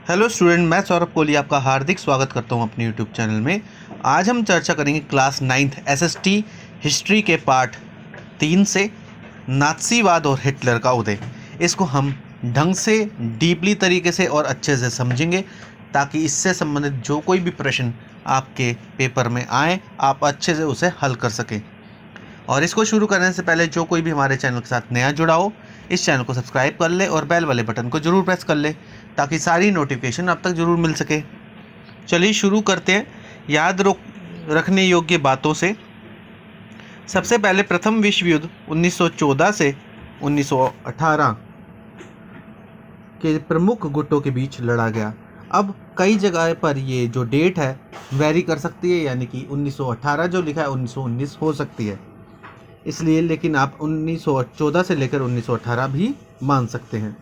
Hello student, मैं सौरभ कोहली आपका हार्दिक स्वागत करता हूं अपने यूट्यूब चैनल में। आज हम चर्चा करेंगे क्लास 9th एसएसटी हिस्ट्री के पार्ट 3 से नात्सीवाद और हिटलर का उदय। इसको हम ढंग से डीपली तरीके से और अच्छे से समझेंगे ताकि इससे संबंधित जो कोई भी प्रश्न आपके पेपर में आए आप अच्छे से उसे हल कर सकें। और इसको शुरू करने से पहले जो कोई भी हमारे चैनल के साथ नया जुड़ा हो इस चैनल को सब्सक्राइब कर ले और बेल वाले बटन को ज़रूर प्रेस कर ले ताकि सारी नोटिफिकेशन आप तक ज़रूर मिल सके। चलिए शुरू करते हैं याद रखने योग्य बातों से। सबसे पहले प्रथम विश्व युद्ध 1914 से 1918 के प्रमुख गुटों के बीच लड़ा गया। अब कई जगह पर ये जो डेट है वेरी कर सकती है, यानी कि 1918 जो लिखा है 1919 हो सकती है, इसलिए लेकिन आप 1914 से लेकर 1918 भी मान सकते हैं।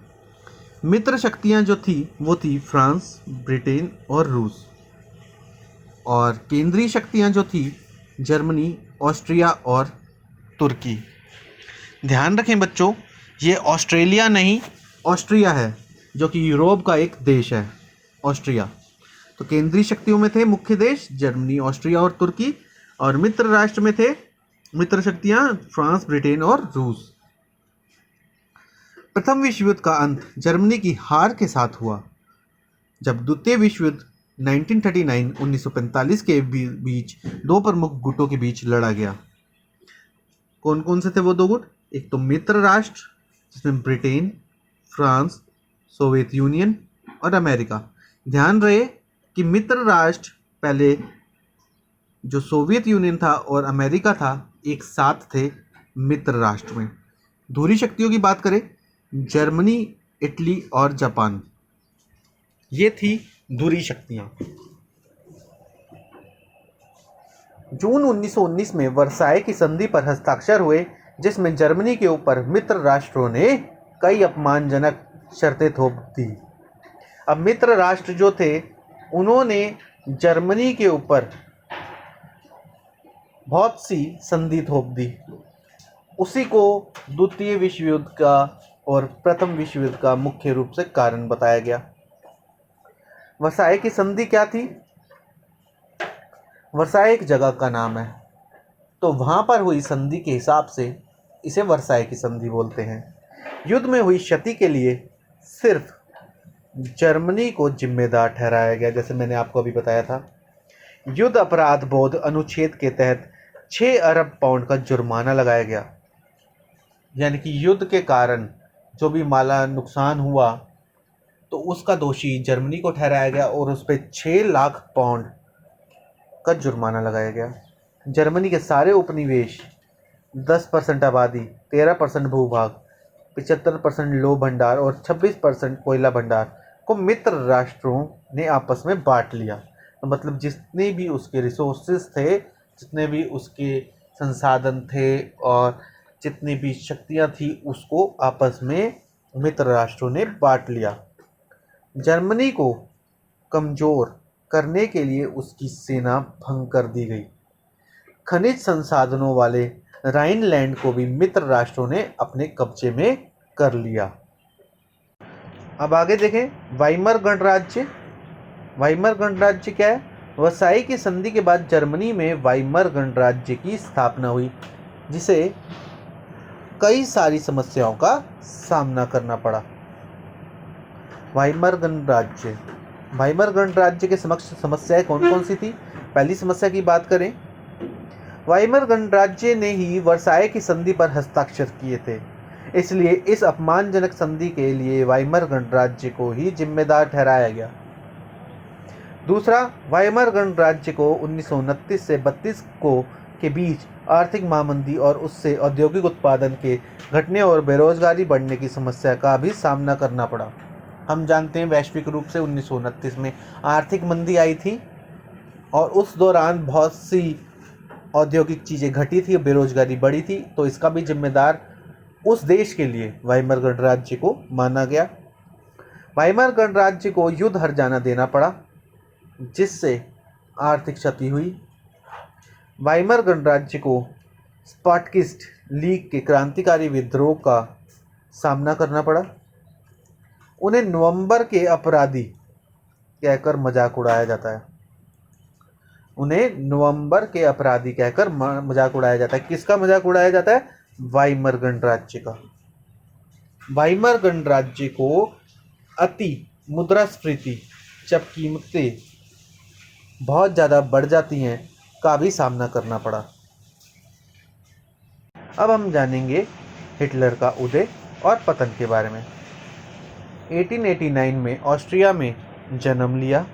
मित्र शक्तियां जो थी वो थी फ्रांस, ब्रिटेन और रूस, और केंद्रीय शक्तियां जो थी जर्मनी, ऑस्ट्रिया और तुर्की। ध्यान रखें बच्चों, ये ऑस्ट्रेलिया नहीं ऑस्ट्रिया है, जो कि यूरोप का एक देश है ऑस्ट्रिया। तो केंद्रीय शक्तियों में थे मुख्य देश जर्मनी, ऑस्ट्रिया और तुर्की, और मित्र राष्ट्र में थे मित्र शक्तियां फ्रांस, ब्रिटेन और रूस। प्रथम विश्व युद्ध का अंत जर्मनी की हार के साथ हुआ जब द्वितीय विश्व युद्ध 1945 के बीच दो प्रमुख गुटों के बीच लड़ा गया। कौन कौन से थे वो दो गुट? एक तो मित्र राष्ट्र जिसमें ब्रिटेन, फ्रांस, सोवियत यूनियन और अमेरिका। ध्यान रहे कि मित्र राष्ट्र पहले जो सोवियत यूनियन था और अमेरिका था एक साथ थे मित्र राष्ट्र में। धुरी शक्तियों की बात करें, जर्मनी, इटली और जापान, ये थी धुरी शक्तियां। जून 1919 में वर्साय की संधि पर हस्ताक्षर हुए, जिसमें जर्मनी के ऊपर मित्र राष्ट्रों ने कई अपमानजनक शर्तें थोप दी। अब मित्र राष्ट्र जो थे उन्होंने जर्मनी के ऊपर बहुत सी संधि थोप दी। उसी को द्वितीय विश्व युद्ध का और प्रथम विश्व युद्ध का मुख्य रूप से कारण बताया गया। वर्साय की संधि क्या थी? वर्साय एक जगह का नाम है, तो वहाँ पर हुई संधि के हिसाब से इसे वर्साय की संधि बोलते हैं। युद्ध में हुई क्षति के लिए सिर्फ जर्मनी को जिम्मेदार ठहराया गया, जैसे मैंने आपको अभी बताया था। युद्ध अपराध बोध अनुच्छेद के तहत 6 अरब पाउंड का जुर्माना लगाया गया, यानी कि युद्ध के कारण जो भी माला नुकसान हुआ तो उसका दोषी जर्मनी को ठहराया गया और उस पर 6 लाख पाउंड का जुर्माना लगाया गया। जर्मनी के सारे उपनिवेश, 10% आबादी, 13% भूभाग, 75% लौह भंडार और 26% कोयला भंडार को मित्र राष्ट्रों ने आपस में बांट लिया। तो मतलब जितने भी उसके रिसोर्सेज थे, जितने भी उसके संसाधन थे और जितनी भी शक्तियां थी उसको आपस में मित्र राष्ट्रों ने बांट लिया। जर्मनी को कमज़ोर करने के लिए उसकी सेना भंग कर दी गई। खनिज संसाधनों वाले राइनलैंड को भी मित्र राष्ट्रों ने अपने कब्जे में कर लिया। अब आगे देखें वाइमर गणराज्य। वाइमर गणराज्य क्या है? वर्साई की संधि के बाद जर्मनी में वाइमर गणराज्य की स्थापना हुई, जिसे कई सारी समस्याओं का सामना करना पड़ा। वाइमर गणराज्य, वाइमर गणराज्य के समक्ष समस्याएं कौन कौन सी थी? पहली समस्या की बात करें, वाइमर गणराज्य ने ही वर्साय की संधि पर हस्ताक्षर किए थे, इसलिए इस अपमानजनक संधि के लिए वाइमर गणराज्य को ही जिम्मेदार ठहराया गया। दूसरा, वाइमर गणराज्य को 1929 से 32 के बीच आर्थिक महामंदी और उससे औद्योगिक उत्पादन के घटने और बेरोजगारी बढ़ने की समस्या का भी सामना करना पड़ा। हम जानते हैं वैश्विक रूप से 1929 में आर्थिक मंदी आई थी और उस दौरान बहुत सी औद्योगिक चीज़ें घटी थी, बेरोजगारी बढ़ी थी, तो इसका भी जिम्मेदार उस देश के लिए वाइमर गणराज्य को माना गया। वाइमर गणराज्य को युद्ध हर जाना देना पड़ा, जिससे आर्थिक क्षति हुई। वाइमर गणराज्य को स्पार्टकिस्ट लीग के क्रांतिकारी विद्रोह का सामना करना पड़ा। उन्हें नवंबर के अपराधी कहकर मजाक उड़ाया जाता है। उन्हें नवंबर के अपराधी कहकर मजाक उड़ाया जाता है। किसका मजाक उड़ाया जाता है? वाइमर गणराज्य का। वाइमर गणराज्य को अति मुद्रास्फीति, जब कीमतें बहुत ज़्यादा बढ़ जाती हैं, का भी सामना करना पड़ा। अब हम जानेंगे हिटलर का उदय और पतन के बारे में। 1889 में ऑस्ट्रिया में जन्म लिया,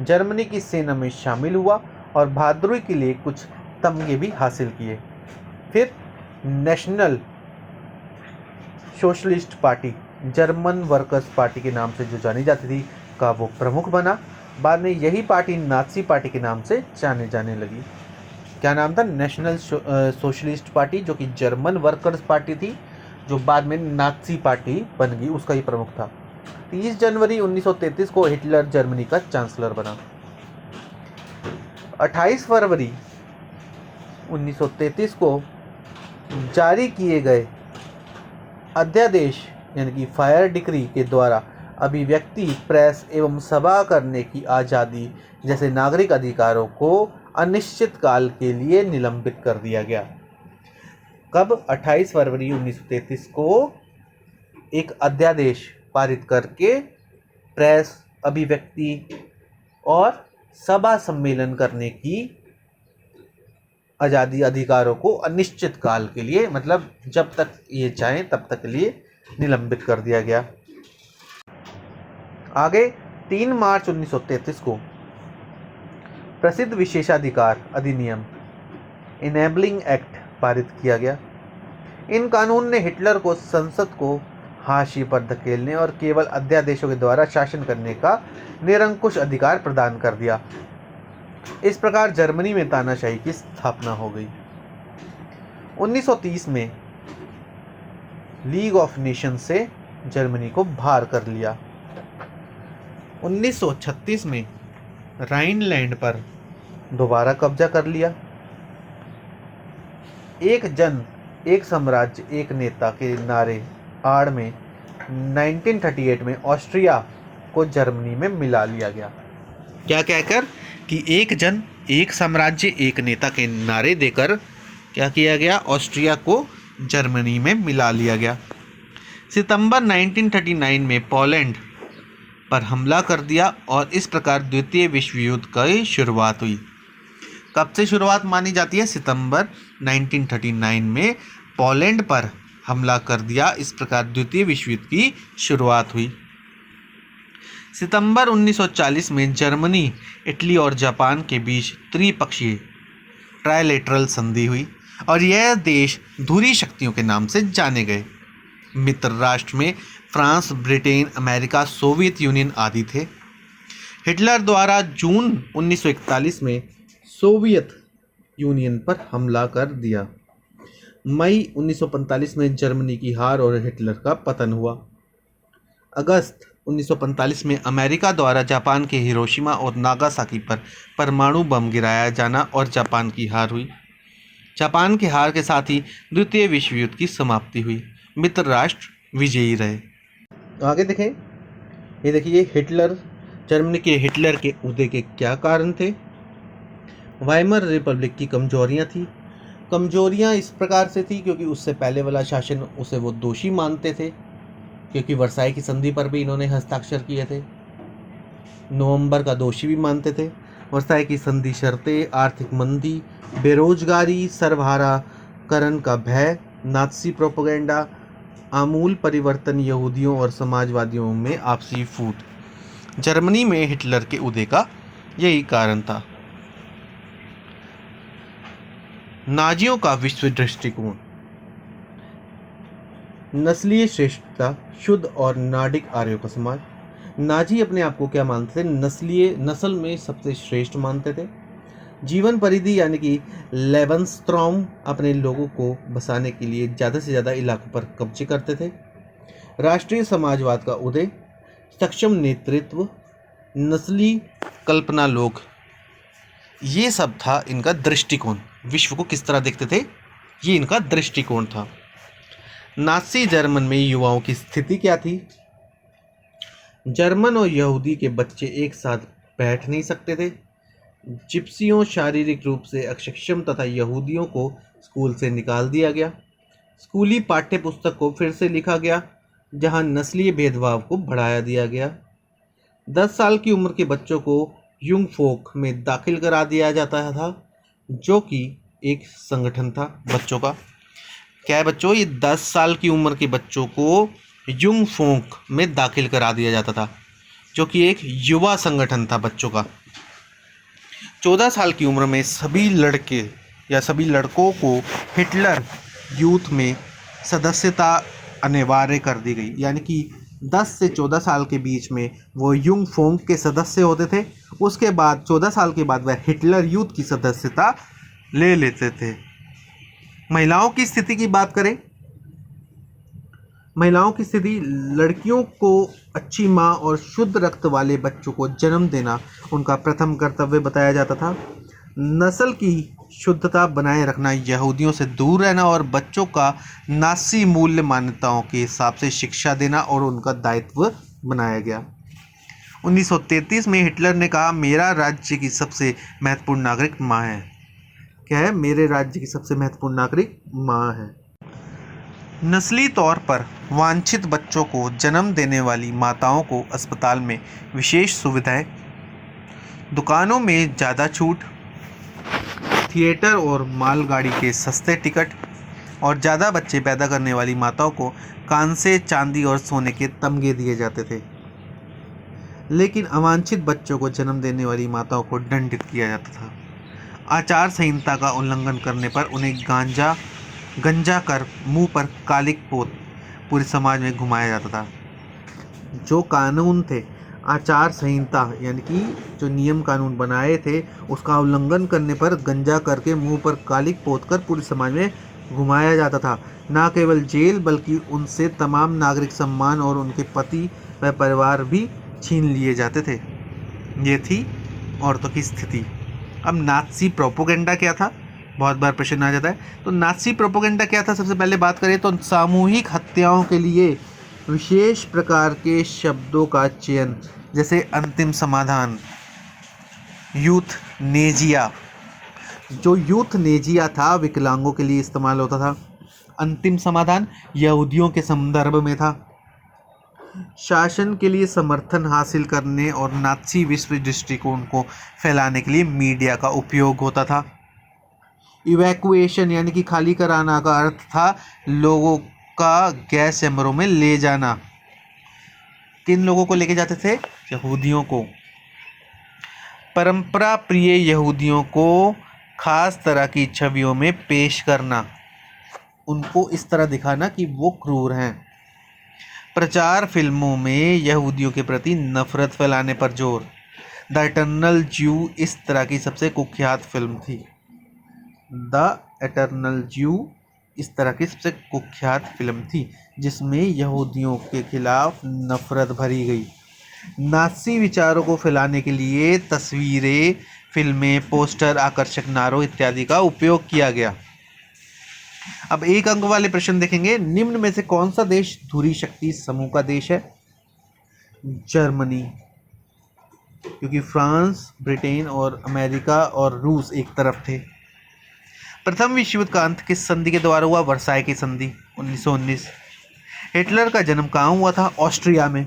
जर्मनी की सेना में शामिल हुआ और बहादुरी के लिए कुछ तमगे भी हासिल किए। फिर national socialist party, German workers party के नाम से जो जानी जाती थी, का वो प्रमुख बना। बाद में यही पार्टी नाज़ी पार्टी के नाम से जाने लगी। क्या नाम था? नेशनल सोशलिस्ट पार्टी, जो कि जर्मन वर्कर्स पार्टी थी, जो बाद में नाज़ी पार्टी बन गई, उसका ही प्रमुख था। 30 जनवरी 1933 को हिटलर जर्मनी का चांसलर बना। 28 फरवरी 1933 को जारी किए गए अध्यादेश यानी कि फायर डिक्री के द्वारा अभिव्यक्ति, प्रेस एवं सभा करने की आज़ादी जैसे नागरिक अधिकारों को अनिश्चित काल के लिए निलंबित कर दिया गया। कब? 28 फरवरी 1933 को एक अध्यादेश पारित करके प्रेस, अभिव्यक्ति और सभा सम्मेलन करने की आज़ादी, अधिकारों को अनिश्चित काल के लिए, मतलब जब तक ये चाहें तब तक के लिए निलंबित कर दिया गया। आगे 3 मार्च 1933 को प्रसिद्ध विशेषाधिकार अधिनियम इनेबलिंग एक्ट पारित किया गया। इन कानून ने हिटलर को संसद को हाशिए पर धकेलने और केवल अध्यादेशों के द्वारा शासन करने का निरंकुश अधिकार प्रदान कर दिया। इस प्रकार जर्मनी में तानाशाही की स्थापना हो गई। 1930 में लीग ऑफ नेशंस से जर्मनी को बाहर कर लिया। 1936 में राइनलैंड पर दोबारा कब्जा कर लिया। एक जन, एक साम्राज्य, एक नेता के नारे आड़ में 1938 में ऑस्ट्रिया को जर्मनी में मिला लिया गया। क्या कहकर? कि एक जन, एक साम्राज्य, एक नेता के नारे देकर क्या किया गया? ऑस्ट्रिया को जर्मनी में मिला लिया गया। सितंबर 1939 में पोलैंड पर हमला कर दिया और इस प्रकार द्वितीय विश्व युद्ध की शुरुआत हुई। कब से शुरुआत मानी जाती है? सितंबर 1939 में पोलैंड पर हमला कर दिया, इस प्रकार द्वितीय विश्व युद्ध की शुरुआत हुई। सितंबर 1940 में जर्मनी, इटली और जापान के बीच त्रिपक्षीय ट्राइलेटरल संधि हुई और यह देश धुरी शक्तियों के नाम से जाने गए। मित्र राष्ट्र में France, Britain, America, Soviet union आदि थे। हिटलर द्वारा जून 1941 में सोवियत यूनियन पर हमला कर दिया। मई 1945 में जर्मनी की हार और हिटलर का पतन हुआ। अगस्त 1945 में अमेरिका द्वारा जापान के हिरोशिमा और नागासाकी पर परमाणु बम गिराया जाना और जापान की हार हुई। जापान की हार के साथ ही द्वितीय विश्व युद्ध की समाप्ति हुई। मित्र राष्ट्र विजयी रहे। आगे देखें, ये देखिए हिटलर, जर्मनी के हिटलर के उदय के क्या कारण थे। वाइमर रिपब्लिक की कमजोरियां थी। कमजोरियां इस प्रकार से थी क्योंकि उससे पहले वाला शासन उसे वो दोषी मानते थे, क्योंकि वर्साई की संधि पर भी इन्होंने हस्ताक्षर किए थे। नवंबर का दोषी भी मानते थे। वर्साई की संधि शर्तें, आर्थिक मंदी, बेरोजगारी, सर्वहाराकरण का भय, नाज़ी प्रोपेगेंडा, आमूल परिवर्तन, यहूदियों और समाजवादियों में आपसी फूट, जर्मनी में हिटलर के उदय का यही कारण था। नाजियों का विश्व दृष्टिकोण, नस्लीय श्रेष्ठता, शुद्ध और नार्डिक आर्यों का समाज। नाजी अपने आप को क्या मानते थे? नस्ल में सबसे श्रेष्ठ मानते थे। जीवन परिधि यानी कि लेबन्सट्रॉम, अपने लोगों को बसाने के लिए ज़्यादा से ज़्यादा इलाकों पर कब्जे करते थे। राष्ट्रीय समाजवाद का उदय, सक्षम नेतृत्व, नस्ली कल्पना लोग, ये सब था इनका दृष्टिकोण। विश्व को किस तरह देखते थे, ये इनका दृष्टिकोण था। नाज़ी जर्मन में युवाओं की स्थिति क्या थी? जर्मन और यहूदी के बच्चे एक साथ बैठ नहीं सकते थे। जिप्सियों, शारीरिक रूप से अक्षम तथा यहूदियों को स्कूल से निकाल दिया गया। स्कूली पाठ्य पुस्तक को फिर से लिखा गया, जहां नस्लीय भेदभाव को बढ़ाया दिया गया। 10 साल की उम्र के बच्चों को युंग फोक में दाखिल करा दिया जाता था, जो कि एक संगठन था बच्चों का। क्या है बच्चों, ये 10 साल की उम्र के बच्चों को युंग फोक में दाखिल करा दिया जाता था, जो कि एक युवा संगठन था बच्चों का। 14 साल की उम्र में सभी लड़के या सभी लड़कों को हिटलर यूथ में सदस्यता अनिवार्य कर दी गई, यानी कि 10 से 14 साल के बीच में वो युंग फोंग के सदस्य होते थे। उसके बाद 14 साल के बाद वह हिटलर यूथ की सदस्यता ले लेते थे। महिलाओं की स्थिति की बात करें, महिलाओं की स्थिति, लड़कियों को अच्छी माँ और शुद्ध रक्त वाले बच्चों को जन्म देना उनका प्रथम कर्तव्य बताया जाता था। नस्ल की शुद्धता बनाए रखना, यहूदियों से दूर रहना और बच्चों का नासी मूल्य मान्यताओं के हिसाब से शिक्षा देना और उनका दायित्व बनाया गया। 1933 में हिटलर ने कहा, मेरा राज्य की सबसे महत्वपूर्ण नागरिक माँ है। क्या है? मेरे राज्य की सबसे महत्वपूर्ण नागरिक माँ है। नस्ली तौर पर वांछित बच्चों को जन्म देने वाली माताओं को अस्पताल में विशेष सुविधाएं, दुकानों में ज़्यादा छूट, थिएटर और मालगाड़ी के सस्ते टिकट और ज़्यादा बच्चे पैदा करने वाली माताओं को कांसे, चांदी और सोने के तमगे दिए जाते थे। लेकिन अवांछित बच्चों को जन्म देने वाली माताओं को दंडित किया जाता था। आचार संहिता का उल्लंघन करने पर उन्हें गंजा कर मुंह पर कालिक पोत पूरे समाज में घुमाया जाता था। जो कानून थे, आचार संहिता यानी कि जो नियम कानून बनाए थे, उसका उल्लंघन करने पर गंजा करके मुंह पर कालिक पोत कर पूरे समाज में घुमाया जाता था। न केवल जेल बल्कि उनसे तमाम नागरिक सम्मान और उनके पति व परिवार भी छीन लिए जाते थे। ये थी औरतों की स्थिति। अब नाज़ी प्रोपेगेंडा क्या था, बहुत बार प्रश्न आ जाता है। तो नाज़ी प्रोपेगेंडा क्या था, सबसे पहले बात करें तो सामूहिक हत्याओं के लिए विशेष प्रकार के शब्दों का चयन, जैसे अंतिम समाधान, यूथनेजिया। जो यूथनेजिया था विकलांगों के लिए इस्तेमाल होता था। अंतिम समाधान यहूदियों के संदर्भ में था। शासन के लिए समर्थन हासिल करने और नाज़ी विश्व दृष्टिकोण को फैलाने के लिए मीडिया का उपयोग होता था। इवैक्यूएशन यानी कि खाली कराना का अर्थ था लोगों का गैस चैम्बरों में ले जाना। किन लोगों को लेके जाते थे? यहूदियों को। परंपरा प्रिय यहूदियों को खास तरह की छवियों में पेश करना, उनको इस तरह दिखाना कि वो क्रूर हैं। प्रचार फिल्मों में यहूदियों के प्रति नफरत फैलाने पर जोर। द इटर्नल ज्यू इस तरह की सबसे कुख्यात फिल्म थी। द इटर्नल ज्यू इस तरह की सबसे कुख्यात फिल्म थी जिसमें यहूदियों के खिलाफ नफरत भरी गई। नाज़ी विचारों को फैलाने के लिए तस्वीरें, फिल्में, पोस्टर, आकर्षक नारों इत्यादि का उपयोग किया गया। अब एक अंक वाले प्रश्न देखेंगे। निम्न में से कौन सा देश धुरी शक्ति समूह का देश है? जर्मनी, क्योंकि फ्रांस, ब्रिटेन और अमेरिका और रूस एक तरफ थे। प्रथम विश्व युद्ध का अंत किस संधि के द्वारा हुआ? वर्साई की संधि 1919। हिटलर का जन्म कहाँ हुआ था? ऑस्ट्रिया में।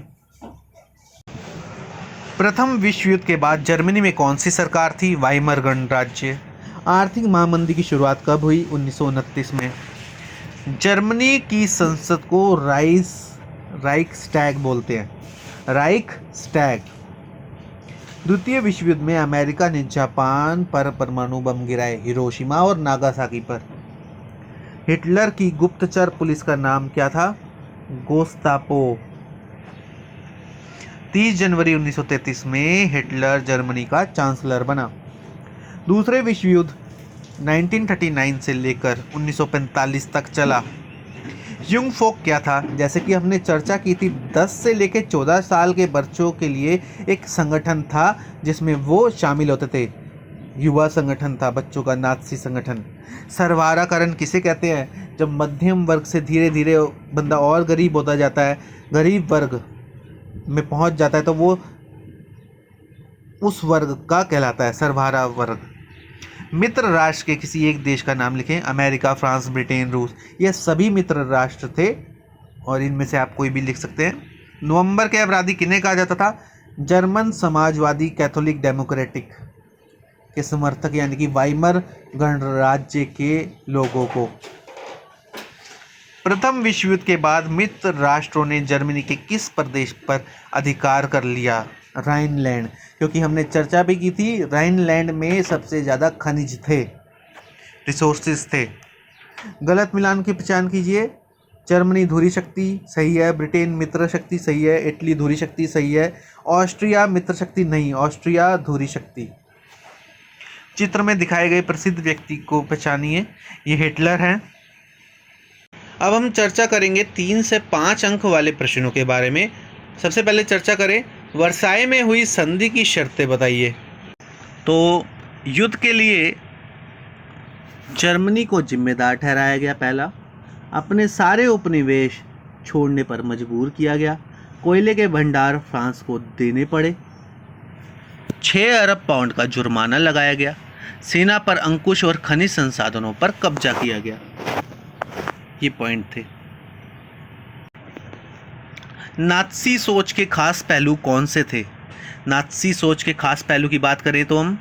प्रथम विश्व युद्ध के बाद जर्मनी में कौन सी सरकार थी? वाइमर गणराज्य। आर्थिक महामंदी की शुरुआत कब हुई? 1929 में। जर्मनी की संसद को राइक्सटैग बोलते हैं। राइक्सटैग। द्वितीय विश्व युद्ध में अमेरिका ने जापान पर परमाणु बम गिराए, हिरोशिमा और नागासाकी पर। हिटलर की गुप्तचर पुलिस का नाम क्या था? गेस्टापो। 30 जनवरी 1933 में हिटलर जर्मनी का चांसलर बना। दूसरे विश्व युद्ध 1939 से लेकर 1945 तक चला। युंग फोक क्या था? जैसे कि हमने चर्चा की थी, 10 से लेकर 14 साल के बच्चों के लिए एक संगठन था जिसमें वो शामिल होते थे। युवा संगठन था बच्चों का, नाज़ी संगठन। सर्वहाराकरण किसे कहते हैं? जब मध्यम वर्ग से धीरे धीरे बंदा और गरीब होता जाता है, गरीब वर्ग में पहुंच जाता है तो वो उस वर्ग का कहलाता है, सर्वहारा वर्ग। मित्र राष्ट्र के किसी एक देश का नाम लिखें। अमेरिका, फ्रांस, ब्रिटेन, रूस, ये सभी मित्र राष्ट्र थे और इनमें से आप कोई भी लिख सकते हैं। नवंबर के अपराधी किन्हें कहा जाता था? जर्मन समाजवादी कैथोलिक डेमोक्रेटिक के समर्थक यानी कि वाइमर गणराज्य के लोगों को। प्रथम विश्व युद्ध के बाद मित्र राष्ट्रों ने जर्मनी के किस प्रदेश पर अधिकार कर लिया? राइनलैंड, क्योंकि हमने चर्चा भी की थी, राइनलैंड में सबसे ज़्यादा खनिज थे, रिसोर्सेज थे। गलत मिलान की पहचान कीजिए। जर्मनी धुरी शक्ति सही है, ब्रिटेन मित्र शक्ति सही है, इटली धुरी शक्ति सही है, ऑस्ट्रिया मित्र शक्ति नहीं, ऑस्ट्रिया धुरी शक्ति। चित्र में दिखाए गए प्रसिद्ध व्यक्ति को पहचानिए। ये हिटलर हैं। अब हम चर्चा करेंगे 3 से 5 अंक वाले प्रश्नों के बारे में। सबसे पहले चर्चा करें, वर्साय में हुई संधि की शर्तें बताइए। तो युद्ध के लिए जर्मनी को जिम्मेदार ठहराया गया। पहला, अपने सारे उपनिवेश छोड़ने पर मजबूर किया गया। कोयले के भंडार फ्रांस को देने पड़े। 6 अरब पाउंड का जुर्माना लगाया गया। सेना पर अंकुश और खनिज संसाधनों पर कब्जा किया गया। ये पॉइंट थे। नात्सी सोच के खास पहलू कौन से थे? नात्सी सोच के खास पहलू की बात करें तो हम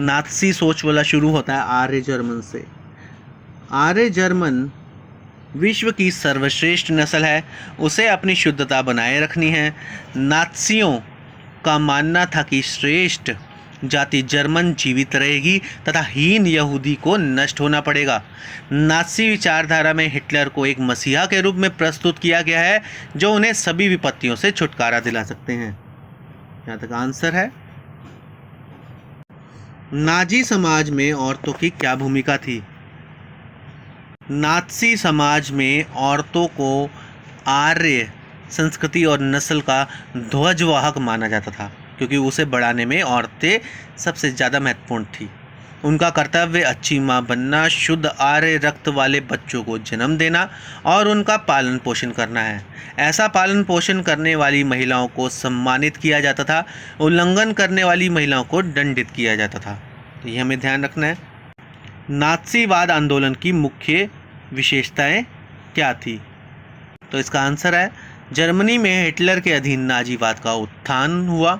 नात्सी सोच वाला शुरू होता है आर्य जर्मन से। आर्य जर्मन विश्व की सर्वश्रेष्ठ नस्ल है, उसे अपनी शुद्धता बनाए रखनी है। नात्सियों का मानना था कि श्रेष्ठ जाति जर्मन जीवित रहेगी तथा हीन यहूदी को नष्ट होना पड़ेगा। नात्सी विचारधारा में हिटलर को एक मसीहा के रूप में प्रस्तुत किया गया है जो उन्हें सभी विपत्तियों से छुटकारा दिला सकते हैं। यहाँ तक आंसर है। नाजी समाज में औरतों की क्या भूमिका थी? नात्सी समाज में औरतों को आर्य संस्कृति और नस्ल का ध्वजवाहक माना जाता था, क्योंकि उसे बढ़ाने में औरतें सबसे ज़्यादा महत्वपूर्ण थी। उनका कर्तव्य अच्छी माँ बनना, शुद्ध आर्य रक्त वाले बच्चों को जन्म देना और उनका पालन पोषण करना है। ऐसा पालन पोषण करने वाली महिलाओं को सम्मानित किया जाता था। उल्लंघन करने वाली महिलाओं को दंडित किया जाता था। तो ये हमें ध्यान रखना है। नात्सीवाद आंदोलन की मुख्य विशेषताएं क्या थी? तो इसका आंसर है, जर्मनी में हिटलर के अधीन नाजीवाद का उत्थान हुआ।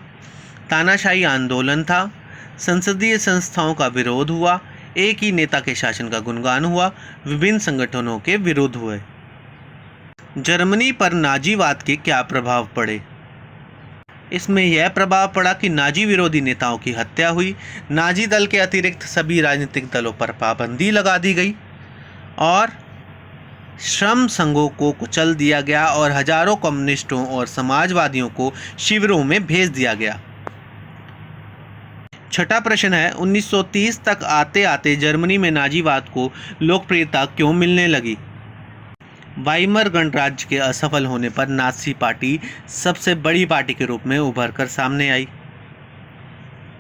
तानाशाही आंदोलन था। संसदीय संस्थाओं का विरोध हुआ। एक ही नेता के शासन का गुणगान हुआ। विभिन्न संगठनों के विरोध हुए। जर्मनी पर नाजीवाद के क्या प्रभाव पड़े? इसमें यह प्रभाव पड़ा कि नाजी विरोधी नेताओं की हत्या हुई। नाजी दल के अतिरिक्त सभी राजनीतिक दलों पर पाबंदी लगा दी गई और श्रम संघों को कुचल दिया गया और हजारों कम्युनिस्टों और समाजवादियों को शिविरों में भेज दिया गया। छठा प्रश्न है, 1930 तक आते आते जर्मनी में नाजीवाद को लोकप्रियता क्यों मिलने लगी? वाइमर गणराज्य के असफल होने पर नाजी पार्टी सबसे बड़ी पार्टी के रूप में उभर कर सामने आई।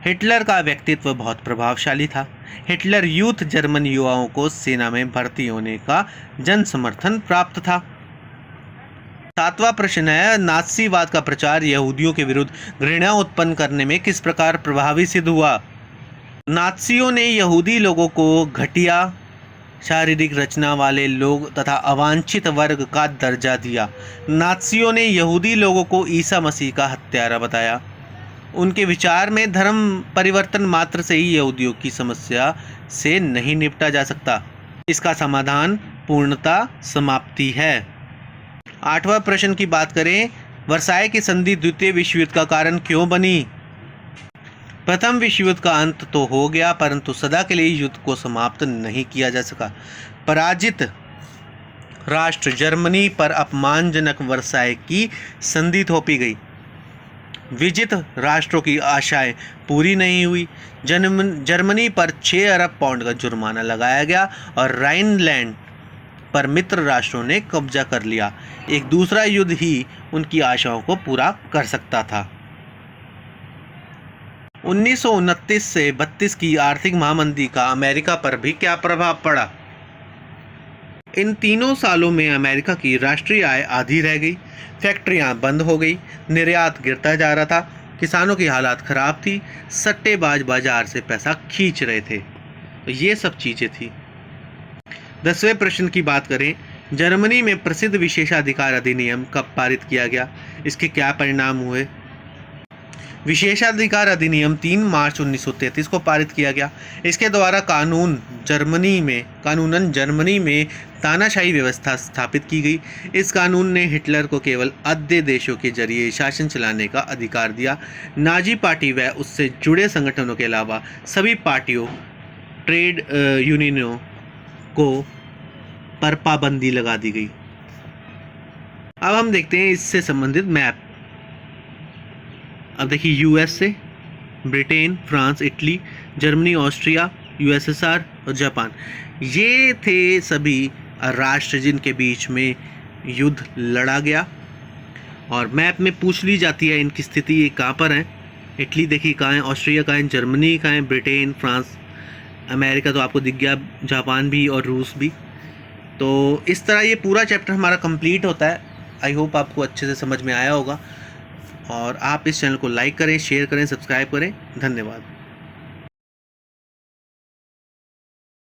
हिटलर का व्यक्तित्व बहुत प्रभावशाली था। हिटलर यूथ जर्मन युवाओं को सेना में भर्ती होने का जन समर्थन प्राप्त था। सातवां प्रश्न है, नात्सीवाद का प्रचार यहूदियों के विरुद्ध घृणा उत्पन्न करने में किस प्रकार प्रभावी सिद्ध हुआ? नात्सियों ने यहूदी लोगों को घटिया शारीरिक रचना वाले लोग तथा अवांछित वर्ग का दर्जा दिया। नात्सियों ने यहूदी लोगों को ईसा मसीह का हत्यारा बताया। उनके विचार में धर्म परिवर्तन मात्र से ही यहूदियों की समस्या से नहीं निपटा जा सकता। इसका समाधान पूर्णता समाप्ति है। आठवां प्रश्न की बात करें, वर्साय की संधि द्वितीय विश्व युद्ध का कारण क्यों बनी? प्रथम विश्व युद्ध का अंत तो हो गया, परंतु सदा के लिए युद्ध को समाप्त नहीं किया जा सका। पराजित राष्ट्र जर्मनी पर अपमानजनक वर्साय की संधि थोपी गई। विजित राष्ट्रों की आशाएं पूरी नहीं हुई। जर्मनी पर 6 अरब पाउंड का जुर्माना लगाया गया और राइनलैंड पर मित्र राष्ट्रों ने कब्जा कर लिया। एक दूसरा युद्ध ही उनकी आशाओं को पूरा कर सकता था। 1929 से 32 की आर्थिक महामंदी का अमेरिका पर भी क्या प्रभाव पड़ा? इन तीनों सालों में अमेरिका की राष्ट्रीय आय आधी रह गई, फैक्ट्रियां बंद हो गई, निर्यात गिरता जा रहा था, किसानों की हालात ख़राब थी, सट्टेबाज बाजार से पैसा खींच रहे थे। तो ये सब चीज़ें थी। 10वें प्रश्न की बात करें, जर्मनी में प्रसिद्ध विशेषाधिकार अधिनियम कब पारित किया गया? इसके क्या परिणाम हुए? विशेषाधिकार अधिनियम 3 मार्च 1933 को पारित किया गया। इसके द्वारा कानूनन जर्मनी में तानाशाही व्यवस्था स्थापित की गई। इस कानून ने हिटलर को केवल अध्य देशों के जरिए शासन चलाने का अधिकार दिया। नाजी पार्टी व उससे जुड़े संगठनों के अलावा सभी पार्टियों, ट्रेड यूनियनों को पर पाबंदी लगा दी गई। अब हम देखते हैं इससे संबंधित मैप। अब देखिए, यूएस से Britain, France, Italy, Germany, Austria, USSR और जापान, ये थे सभी राष्ट्र जिनके बीच में युद्ध लड़ा गया। और मैप में पूछ ली जाती है इनकी स्थिति ये कहाँ पर है। इटली देखिए कहाँ है, ऑस्ट्रिया कहाँ है, जर्मनी कहाँ है, ब्रिटेन, फ्रांस, अमेरिका तो आपको दिख गया, जापान भी और रूस भी। तो इस तरह ये पूरा चैप्टर हमारा कंप्लीट होता है। आई होप आपको अच्छे से समझ में आया होगा। और आप इस चैनल को लाइक करें, शेयर करें, सब्सक्राइब करें। धन्यवाद।